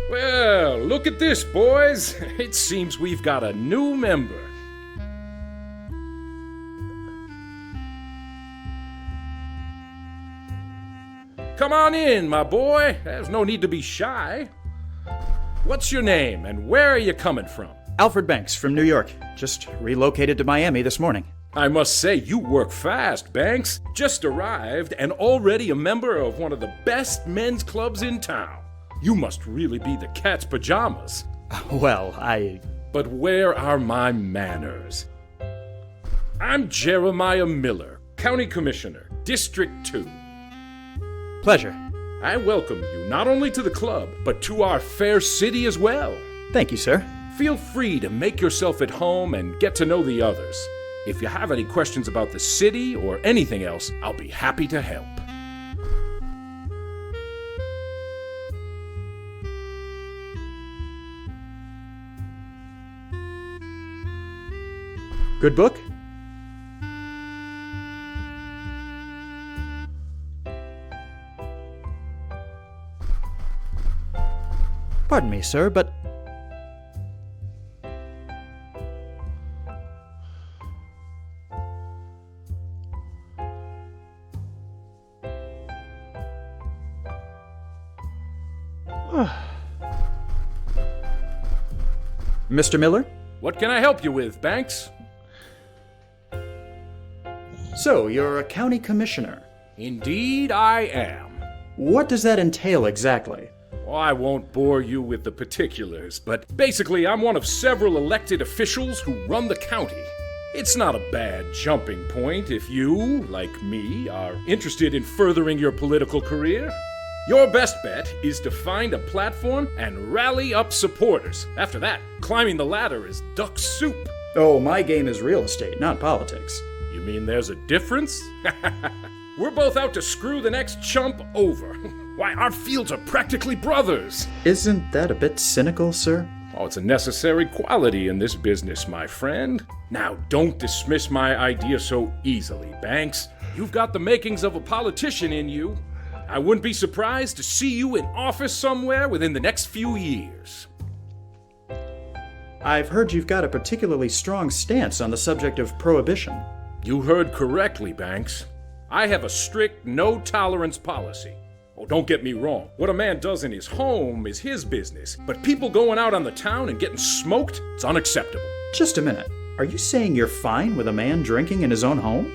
Well, look at this, boys. It seems we've got a new member. Come on in, my boy. There's no need to be shy. What's your name, and where are you coming from? Alfred Banks from New York. Just relocated to Miami this morning. I must say, you work fast, Banks. Just arrived, and already a member of one of the best men's clubs in town. You must really be the cat's pajamas. Well, But where are my manners? I'm Jeremiah Miller, County Commissioner, District 2. Pleasure. I welcome you not only to the club, but to our fair city as well. Thank you, sir. Feel free to make yourself at home and get to know the others. If you have any questions about the city or anything else, I'll be happy to help. Good book? Pardon me, sir, but... Mr. Miller? What can I help you with, Banks? So, you're a county commissioner. Indeed I am. What does that entail exactly? Well, I won't bore you with the particulars, but basically I'm one of several elected officials who run the county. It's not a bad jumping point if you, like me, are interested in furthering your political career. Your best bet is to find a platform and rally up supporters. After that, climbing the ladder is duck soup. Oh, my game is real estate, not politics. You mean there's a difference? We're both out to screw the next chump over. Why, our fields are practically brothers. Isn't that a bit cynical, sir? Oh, it's a necessary quality in this business, my friend. Now, don't dismiss my idea so easily, Banks. You've got the makings of a politician in you. I wouldn't be surprised to see you in office somewhere within the next few years. I've heard you've got a particularly strong stance on the subject of prohibition. You heard correctly, Banks. I have a strict no-tolerance policy. Oh, don't get me wrong. What a man does in his home is his business. But people going out on the town and getting smoked, it's unacceptable. Just a minute. Are you saying you're fine with a man drinking in his own home?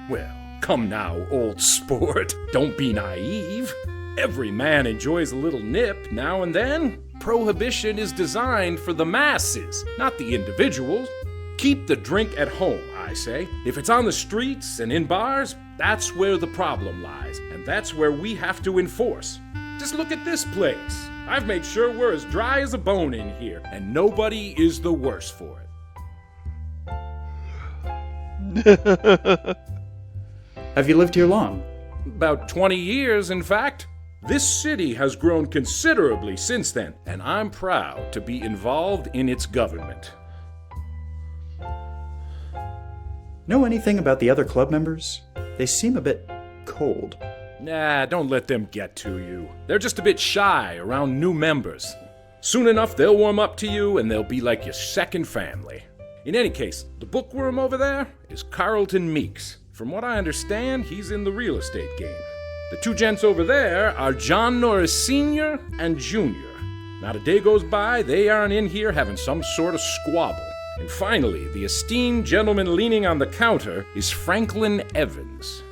Well, come now, old sport. Don't be naive. Every man enjoys a little nip now and then. Prohibition is designed for the masses, not the individuals. Keep the drink at home, I say. If it's on the streets and in bars, that's where the problem lies, and that's where we have to enforce. Just look at this place. I've made sure we're as dry as a bone in here, and nobody is the worse for it. Have you lived here long? About 20 years, in fact. This city has grown considerably since then, and I'm proud to be involved in its government. Know anything about the other club members? They seem a bit cold. Nah, don't let them get to you. They're just a bit shy around new members. Soon enough, they'll warm up to you, and they'll be like your second family. In any case, the bookworm over there is Carlton Meeks. From what I understand, he's in the real estate game. The two gents over there are John Norris Sr. and Jr. Not a day goes by, they aren't in here having some sort of squabble. And finally, the esteemed gentleman leaning on the counter is Franklin Evans.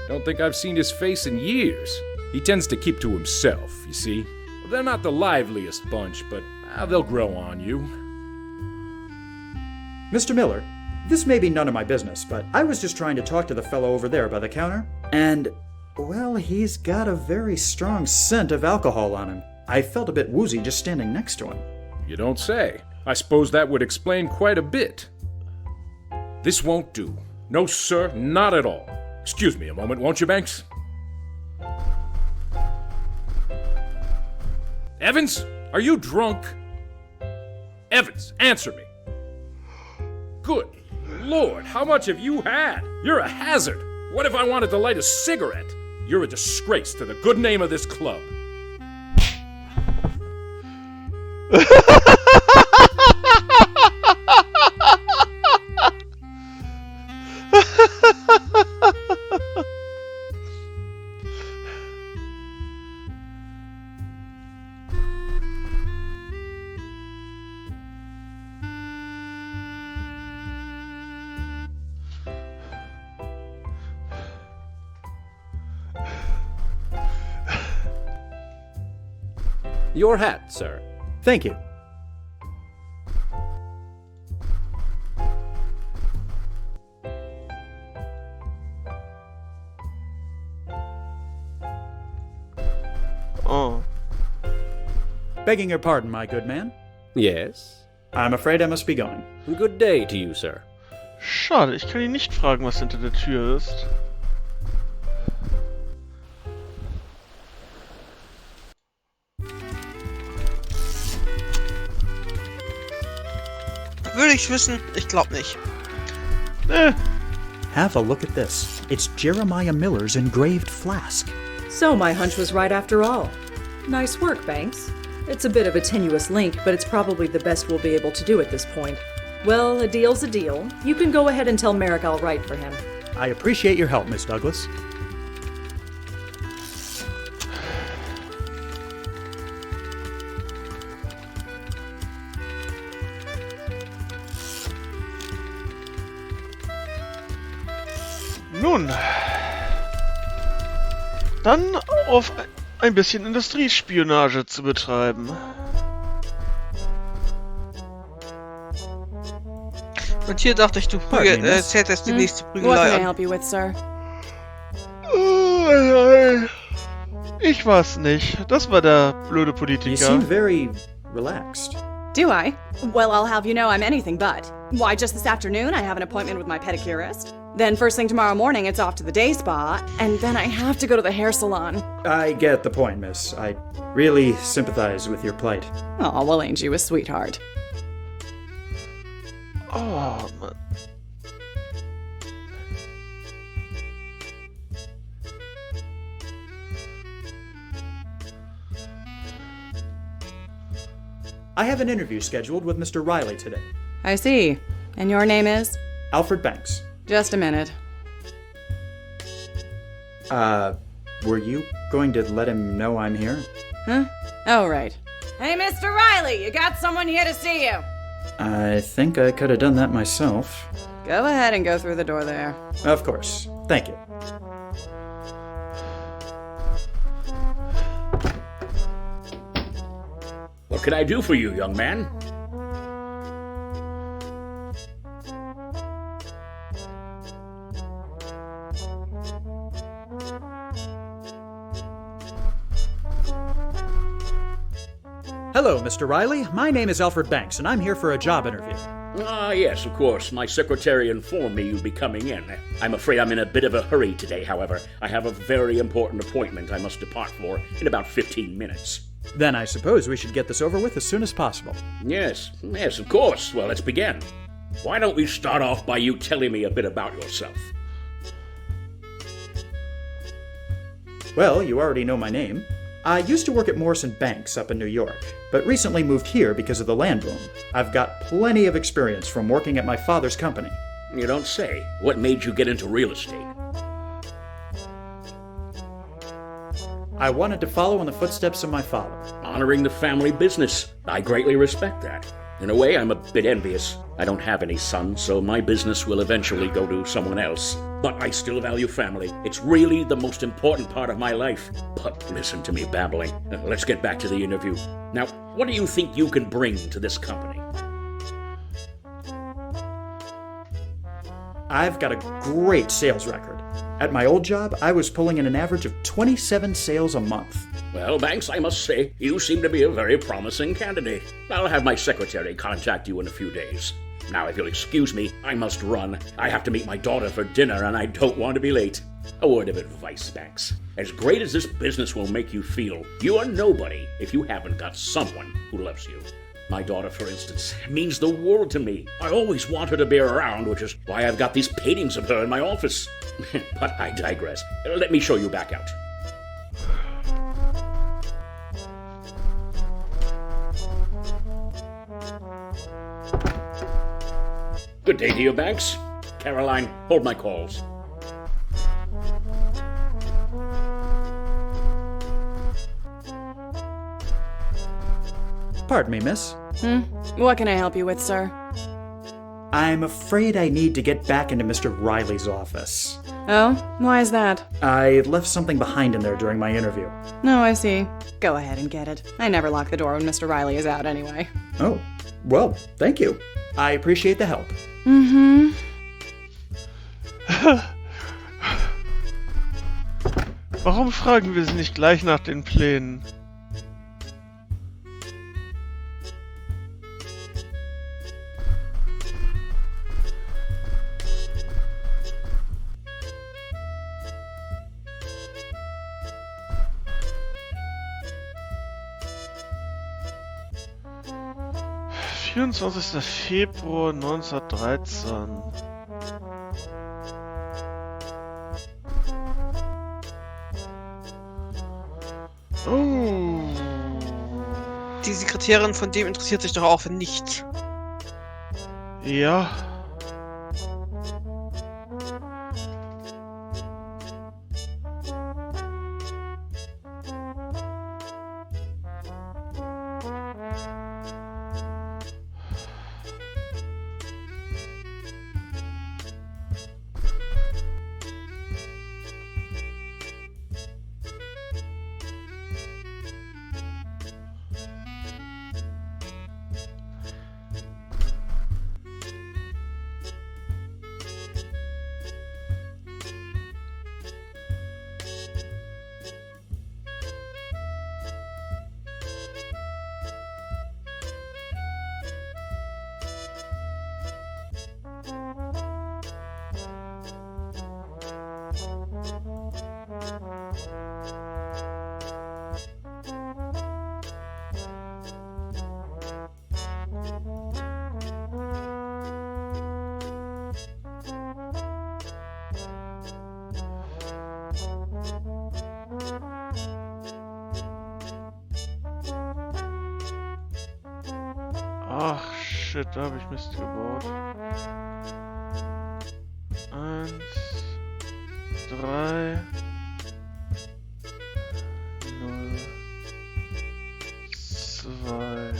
Don't think I've seen his face in years. He tends to keep to himself, you see. They're not the liveliest bunch, but they'll grow on you. Mr. Miller, this may be none of my business, but I was just trying to talk to the fellow over there by the counter, and, well, he's got a very strong scent of alcohol on him. I felt a bit woozy just standing next to him. You don't say. I suppose that would explain quite a bit. This won't do. No, sir, not at all. Excuse me a moment, won't you, Banks? Evans, are you drunk? Evans, answer me. Good Lord, how much have you had? You're a hazard. What if I wanted to light a cigarette? You're a disgrace to the good name of this club. Your hat, sir. Thank you. Oh. Begging your pardon, my good man. Yes? I'm afraid I must be going. Good day to you, sir. Schade, ich kann ihn nicht fragen, was hinter der Tür ist. Würde ich wissen, ich glaube nicht. Have a look at this. It's Jeremiah Miller's engraved flask. So my hunch was right after all. Nice work, Banks. It's a bit of a tenuous link, but it's probably the best we'll be able to do at this point. Well, a deal's a deal. You can go ahead and tell Merrick I'll write for him. I appreciate your help, Miss Douglas. Nun, dann auf ein bisschen Industriespionage zu betreiben. Und hier dachte ich, du zähltest die nächste What can I Prügelei an. help you with, sir? Ich war's nicht. Das war der blöde You Politiker. seem very relaxed. Do I? Well, I'll have you know I'm anything but. Why, just this afternoon I have an appointment with my pedicurist. Then first thing tomorrow morning it's off to the day spa, and then I have to go to the hair salon. I get the point, miss. I really sympathize with your plight. Oh, well, ain't you a sweetheart? Oh, Mann. I have an interview scheduled with Mr. Riley today. I see. And your name is? Alfred Banks. Just a minute. Were you going to let him know I'm here? Huh? Oh, right. Hey, Mr. Riley, you got someone here to see you. I think I could have done that myself. Go ahead and go through the door there. Of course. Thank you. What can I do for you, young man? Hello, Mr. Riley. My name is Alfred Banks, and I'm here for a job interview. Yes, of course. My secretary informed me you'd be coming in. I'm afraid I'm in a bit of a hurry today, however. I have a very important appointment I must depart for in about 15 minutes. Then I suppose we should get this over with as soon as possible. Yes, of course. Well, let's begin. Why don't we start off by you telling me a bit about yourself? Well, you already know my name. I used to work at Morrison Banks up in New York, but recently moved here because of the land boom. I've got plenty of experience from working at my father's company. You don't say. What made you get into real estate? I wanted to follow in the footsteps of my father. Honoring the family business. I greatly respect that. In a way, I'm a bit envious. I don't have any sons, so my business will eventually go to someone else. But I still value family. It's really the most important part of my life. But listen to me babbling. Let's get back to the interview. Now, what do you think you can bring to this company? I've got a great sales record. At my old job, I was pulling in an average of 27 sales a month. Well, Banks, I must say, you seem to be a very promising candidate. I'll have my secretary contact you in a few days. Now, if you'll excuse me, I must run. I have to meet my daughter for dinner, and I don't want to be late. A word of advice, Banks. As great as this business will make you feel, you are nobody if you haven't got someone who loves you. My daughter, for instance, means the world to me. I always want her to be around, which is why I've got these paintings of her in my office. But I digress. Let me show you back out. Good day to you, Banks. Caroline, hold my calls. Pardon me, miss. What can I help you with, sir? I'm afraid I need to get back into Mr. Riley's office. Oh? Why is that? I left something behind in there during my interview. No, I see. Go ahead and get it. I never lock the door when Mr. Riley is out anyway. Oh, well, thank you. I appreciate the help. Warum fragen wir sie nicht gleich nach den Plänen? Februar 1913. Oh. Die Sekretärin von dem interessiert sich doch auch für nichts. Ja. Ach, shit, da habe ich Mist gebaut. 1, 3, 0, 2.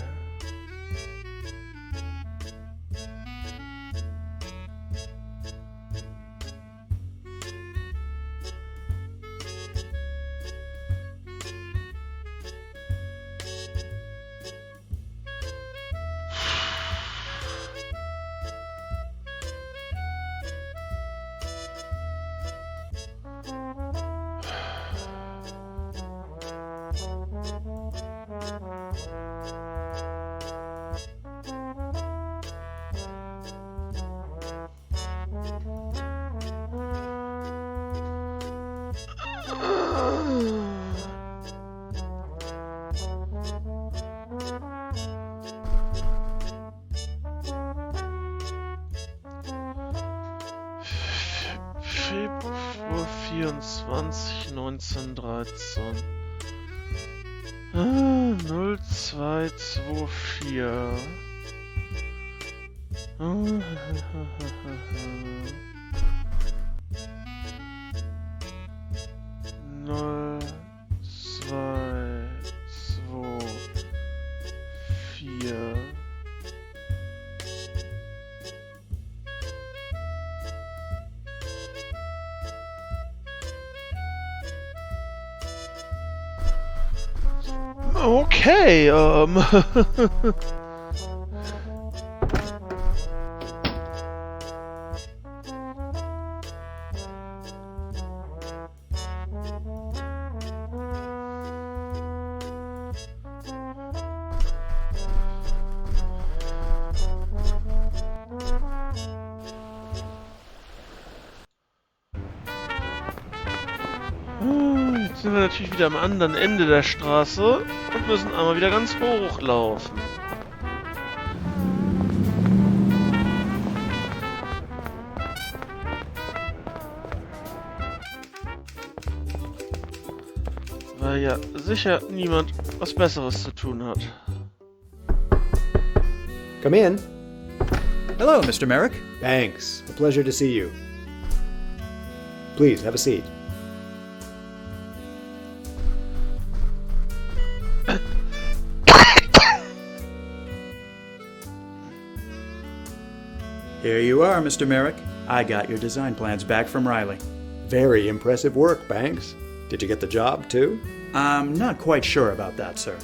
Februar 24, 1913. 0224. Null, zwei, zwei, vier. Okay, Jetzt sind wir natürlich wieder am anderen Ende der Straße und müssen einmal wieder ganz hoch laufen. Weil ja sicher niemand was Besseres zu tun hat. Come in. Hello, Mr. Merrick. Thanks. A pleasure to see you. Please, have a seat. Here you are, Mr. Merrick. I got your design plans back from Riley. Very impressive work, Banks. Did you get the job, too? I'm not quite sure about that, sir.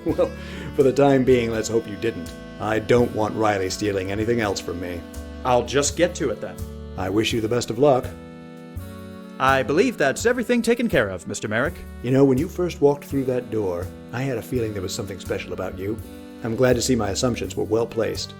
Well, for the time being, let's hope you didn't. I don't want Riley stealing anything else from me. I'll just get to it then. I wish you the best of luck. I believe that's everything taken care of, Mr. Merrick. You know, when you first walked through that door, I had a feeling there was something special about you. I'm glad to see my assumptions were well placed.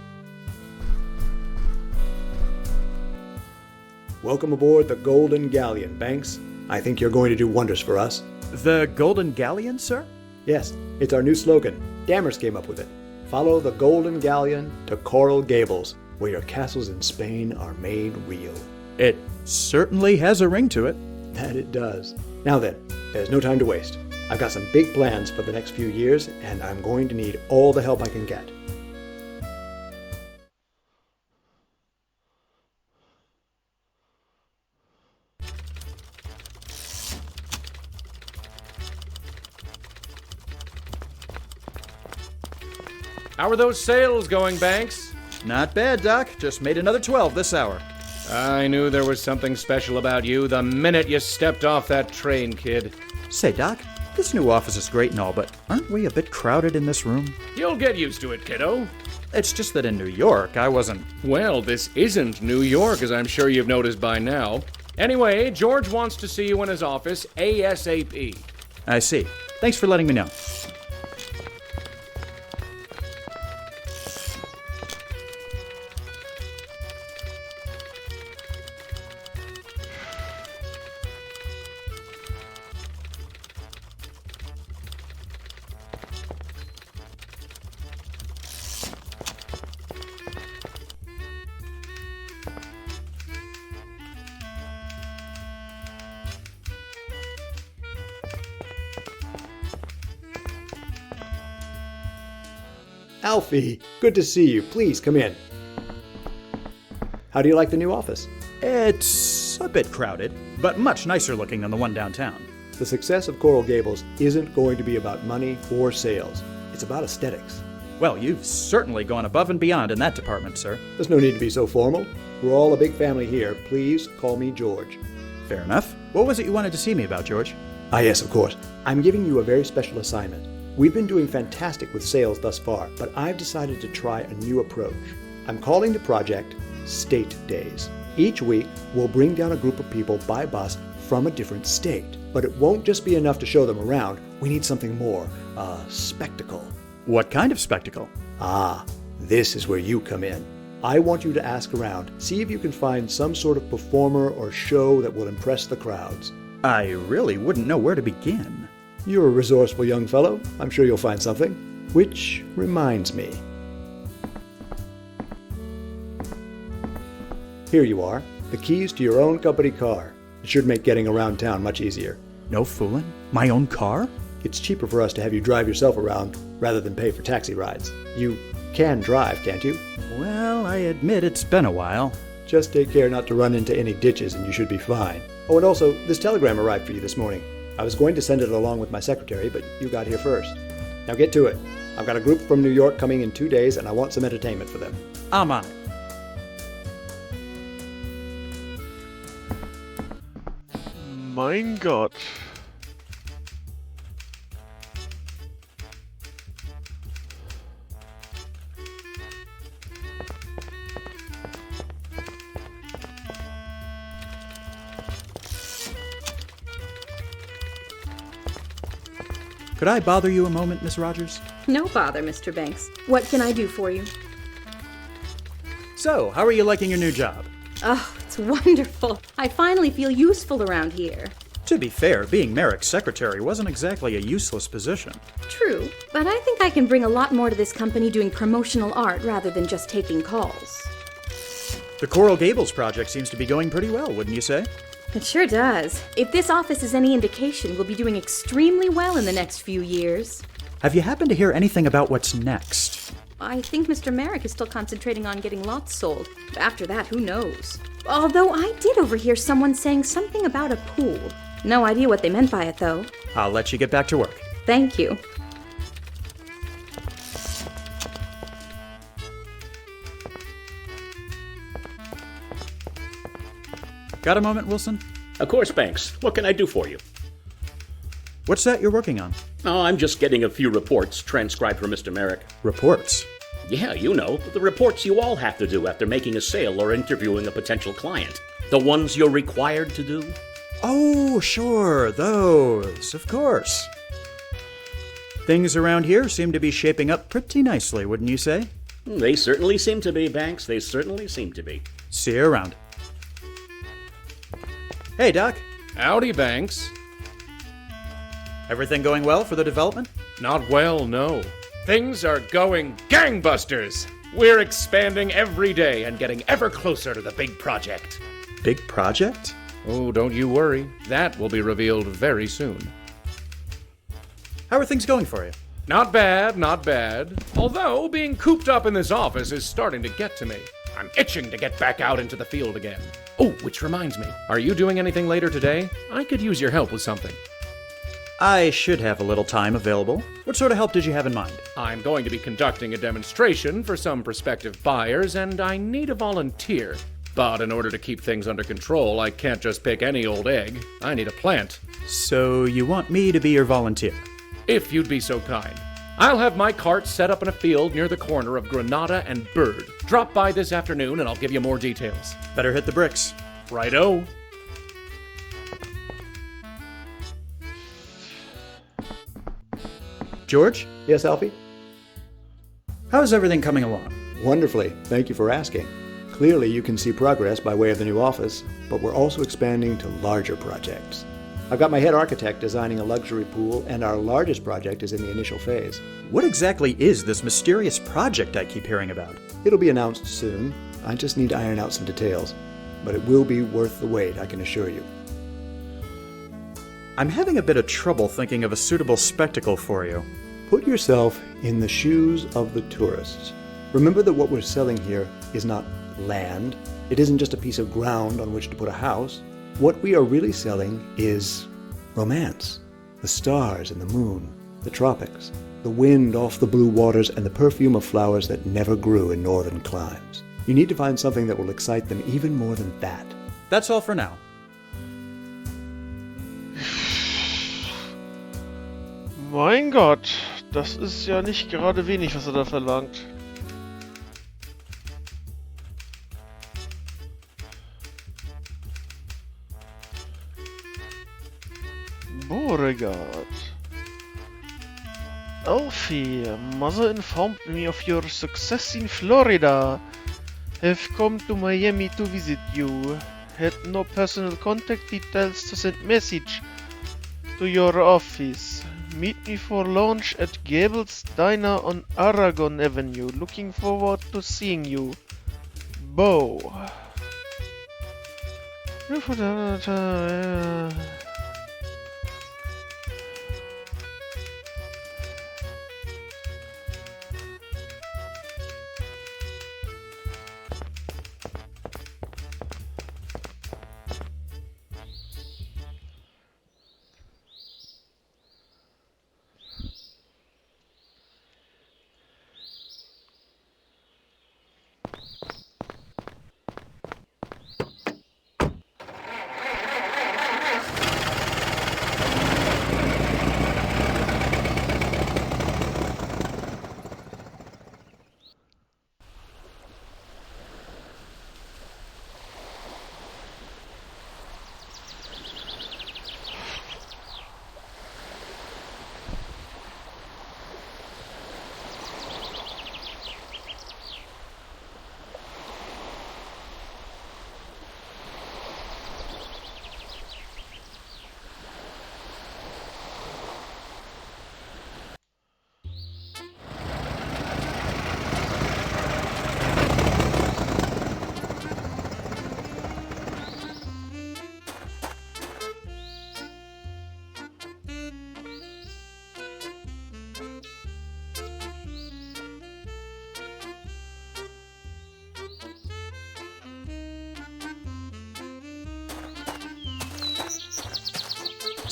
Welcome aboard the Golden Galleon, Banks. I think you're going to do wonders for us. The Golden Galleon, sir? Yes, it's our new slogan. Dammers came up with it. Follow the Golden Galleon to Coral Gables, where your castles in Spain are made real. It certainly has a ring to it. That it does. Now then, there's no time to waste. I've got some big plans for the next few years, and I'm going to need all the help I can get. How are those sales going, Banks? Not bad, Doc. Just made another 12 this hour. I knew there was something special about you the minute you stepped off that train, kid. Say, Doc, this new office is great and all, but aren't we a bit crowded in this room? You'll get used to it, kiddo. It's just that in New York, I wasn't... Well, this isn't New York, as I'm sure you've noticed by now. Anyway, George wants to see you in his office ASAP. I see. Thanks for letting me know. Alfie, good to see you. Please, come in. How do you like the new office? It's a bit crowded, but much nicer looking than the one downtown. The success of Coral Gables isn't going to be about money or sales. It's about aesthetics. Well, you've certainly gone above and beyond in that department, sir. There's no need to be so formal. We're all a big family here. Please call me George. Fair enough. What was it you wanted to see me about, George? Ah, yes, of course. I'm giving you a very special assignment. We've been doing fantastic with sales thus far, but I've decided to try a new approach. I'm calling the project State Days. Each week, we'll bring down a group of people by bus from a different state. But it won't just be enough to show them around. We need something more, a spectacle. What kind of spectacle? Ah, this is where you come in. I want you to ask around, see if you can find some sort of performer or show that will impress the crowds. I really wouldn't know where to begin. You're a resourceful young fellow. I'm sure you'll find something. Which reminds me. Here you are, the keys to your own company car. It should make getting around town much easier. No fooling? My own car? It's cheaper for us to have you drive yourself around rather than pay for taxi rides. You can drive, can't you? Well, I admit it's been a while. Just take care not to run into any ditches and you should be fine. Oh, and also, this telegram arrived for you this morning. I was going to send it along with my secretary, but you got here first. Now get to it. I've got a group from New York coming in 2 days, and I want some entertainment for them. I'm on it. Mein Gott. Could I bother you a moment, Miss Rogers? No bother, Mr. Banks. What can I do for you? So, how are you liking your new job? Oh, it's wonderful. I finally feel useful around here. To be fair, being Merrick's secretary wasn't exactly a useless position. True, but I think I can bring a lot more to this company doing promotional art rather than just taking calls. The Coral Gables project seems to be going pretty well, wouldn't you say? It sure does. If this office is any indication, we'll be doing extremely well in the next few years. Have you happened to hear anything about what's next? I think Mr. Merrick is still concentrating on getting lots sold. After that, who knows? Although I did overhear someone saying something about a pool. No idea what they meant by it, though. I'll let you get back to work. Thank you. Got a moment, Wilson? Of course, Banks. What can I do for you? What's that you're working on? Oh, I'm just getting a few reports transcribed for Mr. Merrick. Reports? Yeah, you know, the reports you all have to do after making a sale or interviewing a potential client. The ones you're required to do. Oh, sure, those, of course. Things around here seem to be shaping up pretty nicely, wouldn't you say? They certainly seem to be, Banks. They certainly seem to be. See you around. Hey, Doc. Howdy, Banks. Everything going well for the development? Not well, no. Things are going gangbusters. We're expanding every day and getting ever closer to the big project. Big project? Oh, don't you worry. That will be revealed very soon. How are things going for you? Not bad, not bad. Although, being cooped up in this office is starting to get to me. I'm itching to get back out into the field again. Oh, which reminds me, are you doing anything later today? I could use your help with something. I should have a little time available. What sort of help did you have in mind? I'm going to be conducting a demonstration for some prospective buyers, and I need a volunteer. But in order to keep things under control, I can't just pick any old egg. I need a plant. So you want me to be your volunteer? If you'd be so kind. I'll have my cart set up in a field near the corner of Granada and Bird. Drop by this afternoon and I'll give you more details. Better hit the bricks. Righto. George, Yes, Alfie? how's everything coming along? Wonderfully. Thank you for asking. Clearly, you can see progress by way of the new office, but we're also expanding to larger projects. I've got my head architect designing a luxury pool, and our largest project is in the initial phase. What exactly is this mysterious project I keep hearing about? It'll be announced soon. I just need to iron out some details. But it will be worth the wait, I can assure you. I'm having a bit of trouble thinking of a suitable spectacle for you. Put yourself in the shoes of the tourists. Remember that what we're selling here is not land. It isn't just a piece of ground on which to put a house. What we are really selling is romance. The stars and the moon, the tropics, the wind off the blue waters, and the perfume of flowers that never grew in northern climes. You need to find something that will excite them even more than that. That's all for now. Mein Gott, das ist ja nicht gerade wenig, was er da verlangt. Beauregard. Alfie, mother informed me of your success in Florida. Have come to Miami to visit you. Had no personal contact details to send message to your office. Meet me for lunch at Gable's Diner on Aragon Avenue. Looking forward to seeing you. Bo.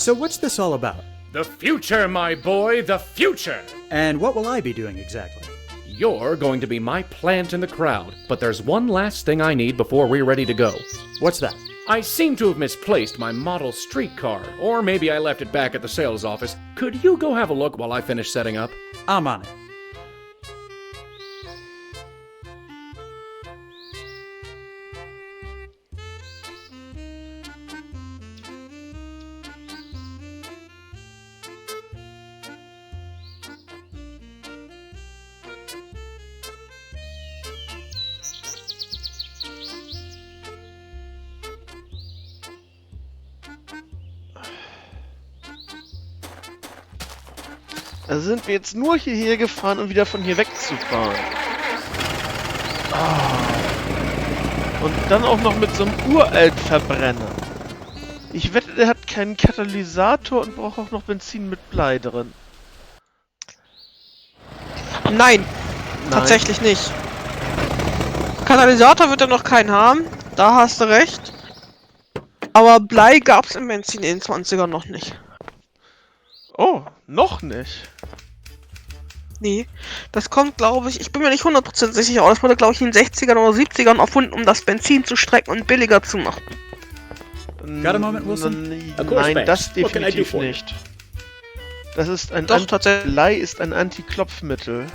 So what's this all about? The future, my boy, the future! And what will I be doing exactly? You're going to be my plant in the crowd, but there's one last thing I need before we're ready to go. What's that? I seem to have misplaced my model streetcar, or maybe I left it back at the sales office. Could you go have a look while I finish setting up? I'm on it. Da sind wir jetzt nur hierher gefahren, um wieder von hier wegzufahren. Ah. Und dann auch noch mit so einem Uraltverbrenner. Ich wette, der hat keinen Katalysator und braucht auch noch Benzin mit Blei drin. Nein, tatsächlich nicht. Katalysator wird er noch keinen haben, da hast du recht. Aber Blei gab's im Benzin in den 20ern noch nicht. Oh, noch nicht. Nee, das kommt, glaube ich bin mir nicht 100% sicher, aber das wurde, glaube ich, in den 60ern oder 70ern erfunden, um das Benzin zu strecken und billiger zu machen. Got a moment, Wilson? Nein, das definitiv nicht. Das ist ein Blei ist ein Anti-Klopfmittel.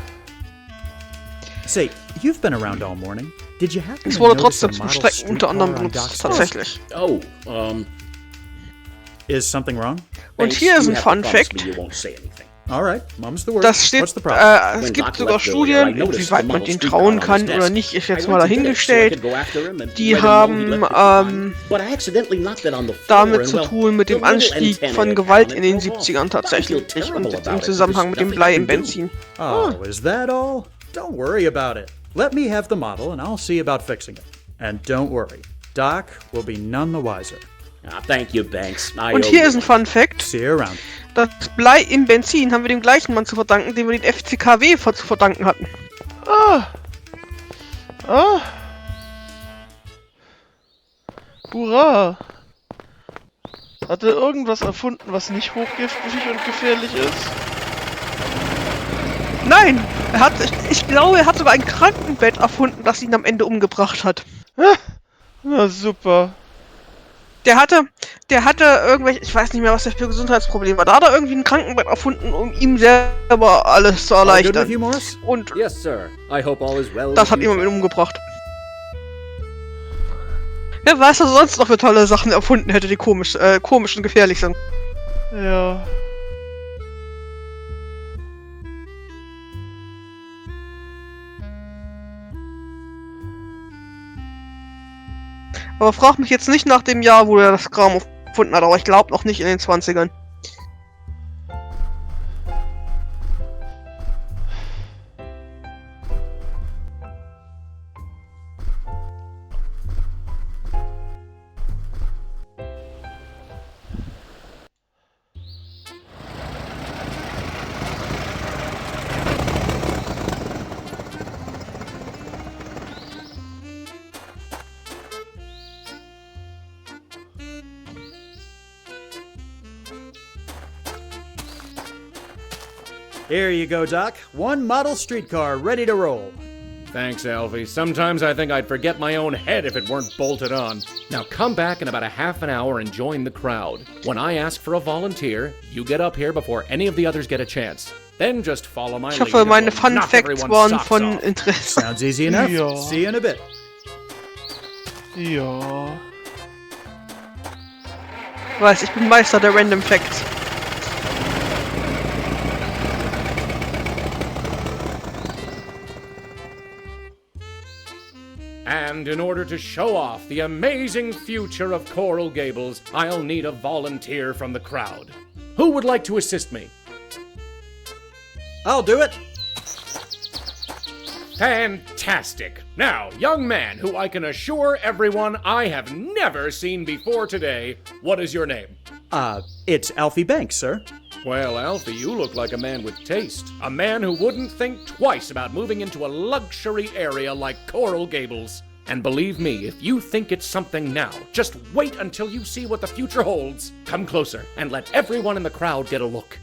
Say, you've been around all morning. Did you happen Es to wurde notice trotzdem a zum model Strecken unter anderem streetcar on benutzt, Doc's tatsächlich. Oh, Is something wrong? Und hier ist ein Fun Fact. All right, mom's the word. Das steht, What's the problem? es gibt sogar Studien, inwieweit man den trauen kann oder nicht, ist jetzt mal dahingestellt. Die haben damit zu tun mit dem Anstieg von Gewalt in den 70ern tatsächlich und im Zusammenhang mit dem Blei im Benzin. Oh, is that all? Don't worry about it. Let me have the model and I'll see about fixing it. And don't worry, Doc will be none the wiser. Thank you, Banks. Und hier ist ein Fun Fact. See you around. Das Blei im Benzin haben wir dem gleichen Mann zu verdanken, dem wir den FCKW zu verdanken hatten. Ah. Ah. Hurra. Hat er irgendwas erfunden, was nicht hochgiftig und gefährlich ist? Nein! Ich glaube, er hat sogar ein Krankenbett erfunden, das ihn am Ende umgebracht hat. Ah. Na super. Der hatte irgendwelche, ich weiß nicht mehr, was der für Gesundheitsprobleme war. Da hat er irgendwie ein Krankenbett erfunden, um ihm selber alles zu erleichtern. Und Yes, sir. I hope all is well. das hat ihn am Ende umgebracht. Wer weiß, was er sonst noch für tolle Sachen erfunden hätte, die komisch und gefährlich sind. Ja. Aber frag mich jetzt nicht nach dem Jahr, wo er das Kram erfunden hat, aber ich glaube noch nicht in den 20ern. Here you go, Doc. One model streetcar ready to roll. Thanks, Alfie. Sometimes I think I'd forget my own head if it weren't bolted on. Now come back in about a half an hour and join the crowd. When I ask for a volunteer, you get up here before any of the others get a chance. Then just follow my lead. Ich hoffe, meine Fun Facts waren von Interesse. Sounds easy enough. Ja. See you in a bit. Ja. Ich bin Meister der Random Facts. And in order to show off the amazing future of Coral Gables, I'll need a volunteer from the crowd. Who would like to assist me? I'll do it. Fantastic! Now, young man who I can assure everyone I have never seen before today, what is your name? It's Alfie Banks, sir. Well, Alfie, you look like a man with taste. A man who wouldn't think twice about moving into a luxury area like Coral Gables. And believe me, if you think it's something now, just wait until you see what the future holds. Come closer and let everyone in the crowd get a look.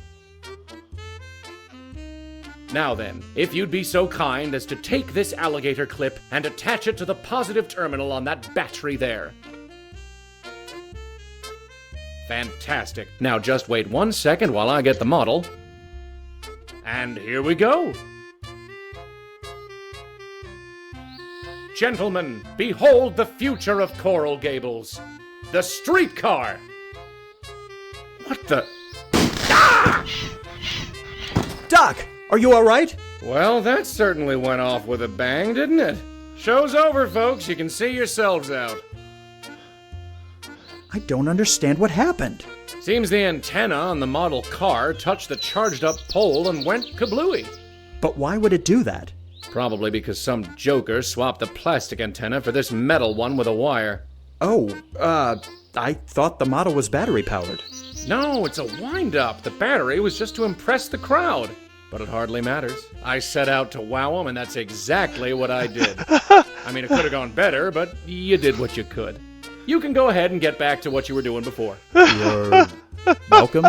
Now then, if you'd be so kind as to take this alligator clip and attach it to the positive terminal on that battery there. Fantastic. Now just wait 1 second while I get the model. And here we go. Gentlemen, behold the future of Coral Gables. The streetcar! What the... Ah! Doc, are you all right? Well, that certainly went off with a bang, didn't it? Show's over, folks. You can see yourselves out. I don't understand what happened. Seems the antenna on the model car touched the charged-up pole and went kablooey. But why would it do that? Probably because some joker swapped the plastic antenna for this metal one with a wire. Oh, I thought the model was battery-powered. No, it's a wind-up. The battery was just to impress the crowd. But it hardly matters. I set out to wow them, and that's exactly what I did. I mean, it could have gone better, but you did what you could. You can go ahead and get back to what you were doing before. You're welcome.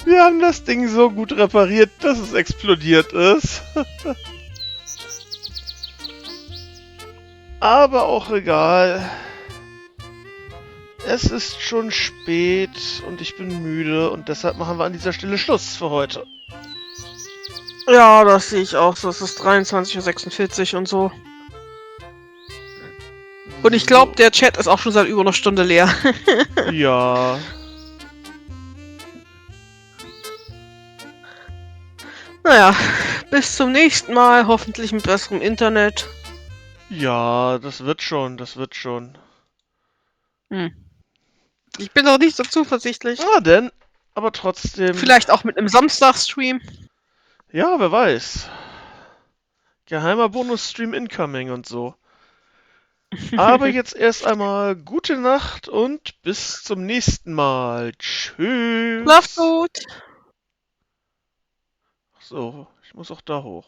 Wir haben das Ding so gut repariert, dass es explodiert ist. Aber auch egal. Es ist schon spät und ich bin müde und deshalb machen wir an dieser Stelle Schluss für heute. Ja, das sehe ich auch so. Es ist 23:46 Uhr und so. Und ich glaube, der Chat ist auch schon seit über einer Stunde leer. Ja. Naja, bis zum nächsten Mal. Hoffentlich mit besserem Internet. Ja, das wird schon, das wird schon. Ich bin noch nicht so zuversichtlich. Ah, denn, aber trotzdem. Vielleicht auch mit einem Samstagstream. Ja, wer weiß. Geheimer Bonus-Stream incoming und so. Aber jetzt erst einmal gute Nacht und bis zum nächsten Mal. Tschüss. Schlaf gut. So, ich muss auch da hoch.